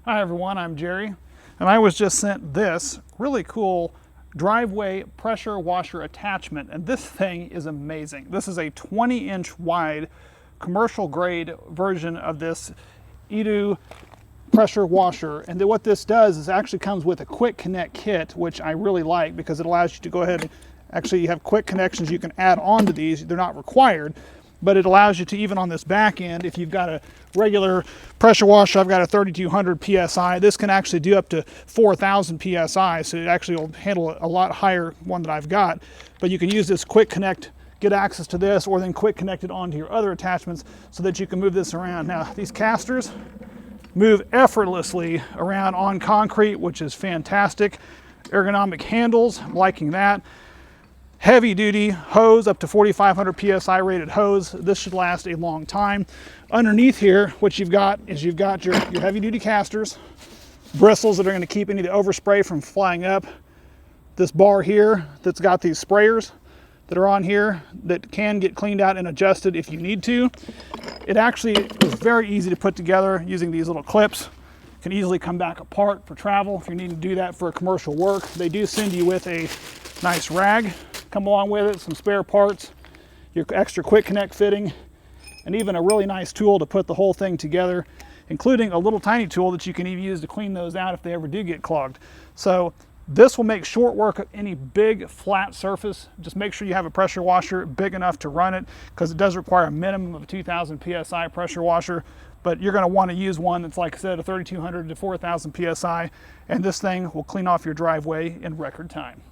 Hi everyone, I'm Jerry, and I was just sent this really cool driveway pressure washer attachment, and this thing is amazing. This is a 20-inch wide commercial grade version of this EDOU pressure washer, and then what this does is actually comes with a quick connect kit, which I really like because it allows you to go ahead and actually you have quick connections you can add on to these. They're not required, but it allows you to, even on this back end, if you've got a regular pressure washer, I've got a 3200 PSI, this can actually do up to 4000 PSI, so it actually will handle a lot higher one that I've got. But you can use this quick connect, get access to this, or then quick connect it onto your other attachments so that you can move this around. Now, these casters move effortlessly around on concrete, which is fantastic. Ergonomic handles, I'm liking that. Heavy duty hose, up to 4500 PSI rated hose. This should last a long time. Underneath here, what you've got is you've got your heavy duty casters, bristles that are going to keep any of the overspray from flying up. This bar here that's got these sprayers that are on here that can get cleaned out and adjusted if you need to. It actually is very easy to put together using these little clips. Can easily come back apart for travel if you need to do that for commercial work. They do send you with a nice rag, come along with it, some spare parts, your extra quick connect fitting, and even a really nice tool to put the whole thing together, including a little tiny tool that you can even use to clean those out if they ever do get clogged. So this will make short work of any big flat surface. Just make sure you have a pressure washer big enough to run it, because it does require a minimum of 2000 PSI pressure washer. But you're going to want to use one that's, like I said, a 3200 to 4000 PSI, and this thing will clean off your driveway in record time.